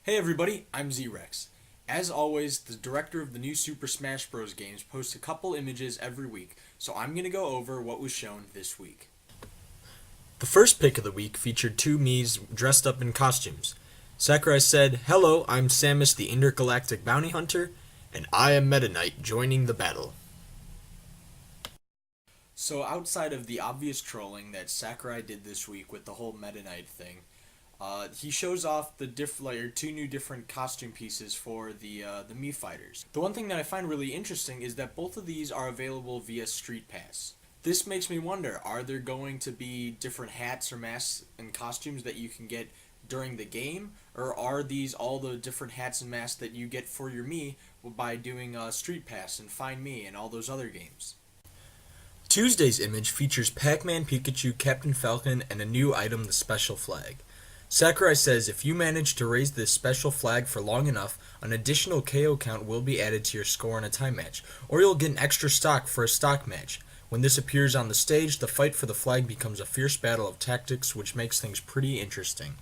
Hey everybody, I'm Z-Rex. As always, the director of the new Super Smash Bros. Games posts a couple images every week, so I'm going to go over what was shown this week. The first pick of the week featured two Miis dressed up in costumes. Sakurai said, "Hello, I'm Samus the Intergalactic Bounty Hunter, and I am Meta Knight joining the battle." So outside of the obvious trolling that Sakurai did this week with the whole Meta Knight thing, he shows off the two new different costume pieces for the Mii fighters. The one thing that I find really interesting is that both of these are available via Street Pass. This makes me wonder: are there going to be different hats or masks and costumes that you can get during the game, or are these all the different hats and masks that you get for your Mii by doing Street Pass and Find Me and all those other games? Tuesday's image features Pac-Man, Pikachu, Captain Falcon, and a new item, the Special Flag. Sakurai says if you manage to raise this special flag for long enough, an additional KO count will be added to your score in a time match, or you'll get an extra stock for a stock match. When this appears on the stage, the fight for the flag becomes a fierce battle of tactics, which makes things pretty interesting.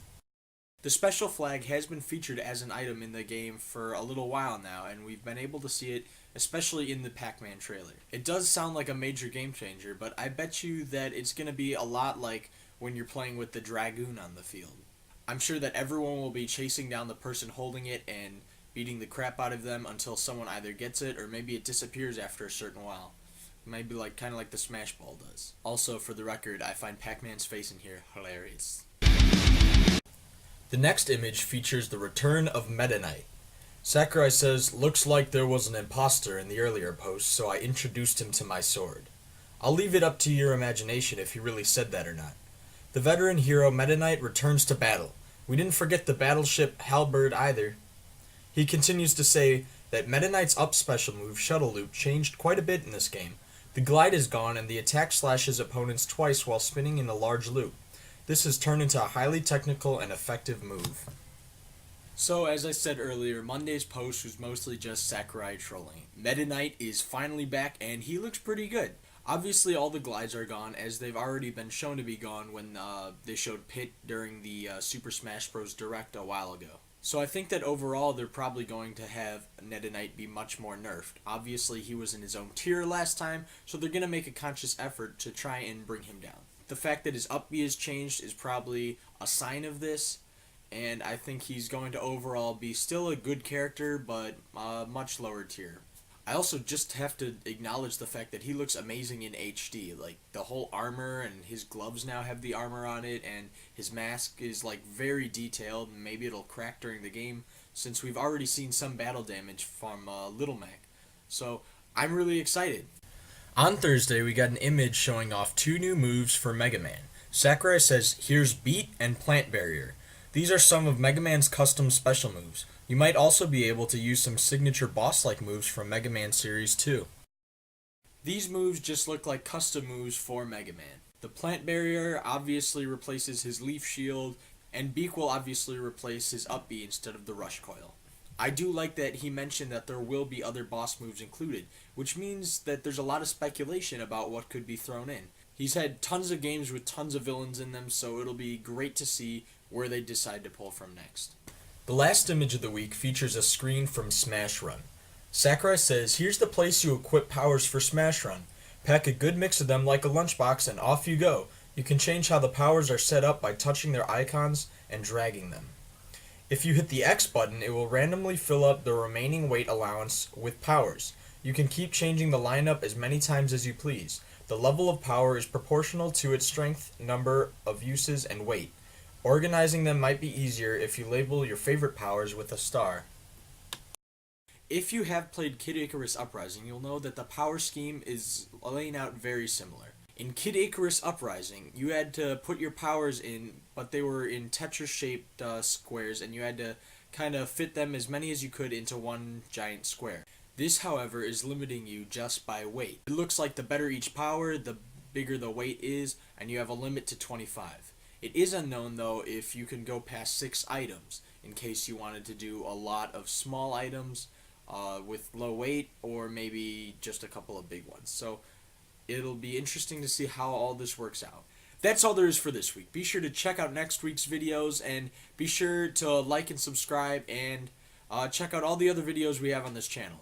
The special flag has been featured as an item in the game for a little while now, and we've been able to see it especially in the Pac-Man trailer. It does sound like a major game changer, but I bet you that it's going to be a lot like when you're playing with the Dragoon on the field. I'm sure that everyone will be chasing down the person holding it and beating the crap out of them until someone either gets it or maybe it disappears after a certain while. Maybe kind of like the Smash Ball does. Also, for the record, I find Pac-Man's face in here hilarious. The next image features the return of Meta Knight. Sakurai says, "Looks like there was an imposter in the earlier post, so I introduced him to my sword." I'll leave it up to your imagination if he really said that or not. The veteran hero Meta Knight returns to battle. We didn't forget the battleship Halberd either. He continues to say that Meta Knight's up special move, Shuttle Loop, changed quite a bit in this game. The glide is gone and the attack slashes opponents twice while spinning in a large loop. This has turned into a highly technical and effective move. So, as I said earlier, Monday's post was mostly just Sakurai trolling. Meta Knight is finally back and he looks pretty good. Obviously, all the glides are gone, as they've already been shown to be gone when they showed Pit during the Super Smash Bros. Direct a while ago. So I think that overall, they're probably going to have Meta Knight be much more nerfed. Obviously, he was in his own tier last time, so they're going to make a conscious effort to try and bring him down. The fact that his up B has changed is probably a sign of this, and I think he's going to overall be still a good character, but much lower tier. I also just have to acknowledge the fact that he looks amazing in HD. Like, the whole armor and his gloves now have the armor on it, and his mask is like very detailed, and maybe it'll crack during the game since we've already seen some battle damage from Little Mac. So, I'm really excited. On Thursday, we got an image showing off two new moves for Mega Man. Sakurai says, "Here's Beat and Plant Barrier. These are some of Mega Man's custom special moves. You might also be able to use some signature boss-like moves from Mega Man Series 2. These moves just look like custom moves for Mega Man. The Plant Barrier obviously replaces his Leaf Shield, and Beak will obviously replace his Up B instead of the Rush Coil. I do like that he mentioned that there will be other boss moves included, which means that there's a lot of speculation about what could be thrown in. He's had tons of games with tons of villains in them, so it'll be great to see where they decide to pull from next. The last image of the week features a screen from Smash Run. Sakurai says, "Here's the place you equip powers for Smash Run. Pack a good mix of them like a lunchbox and off you go. You can change how the powers are set up by touching their icons and dragging them. If you hit the X button, it will randomly fill up the remaining weight allowance with powers. You can keep changing the lineup as many times as you please. The level of power is proportional to its strength, number of uses, and weight. Organizing them might be easier if you label your favorite powers with a star." If you have played Kid Icarus Uprising, you'll know that the power scheme is laying out very similar. In Kid Icarus Uprising, you had to put your powers in, but they were in Tetris-shaped squares, and you had to kind of fit them as many as you could into one giant square. This, however, is limiting you just by weight. It looks like the better each power, the bigger the weight is, and you have a limit to 25. It is unknown, though, if you can go past 6 items, in case you wanted to do a lot of small items with low weight, or maybe just a couple of big ones. So it'll be interesting to see how all this works out. that's all there is for this week. Be sure to check out next week's videos, and be sure to like and subscribe, and check out all the other videos we have on this channel.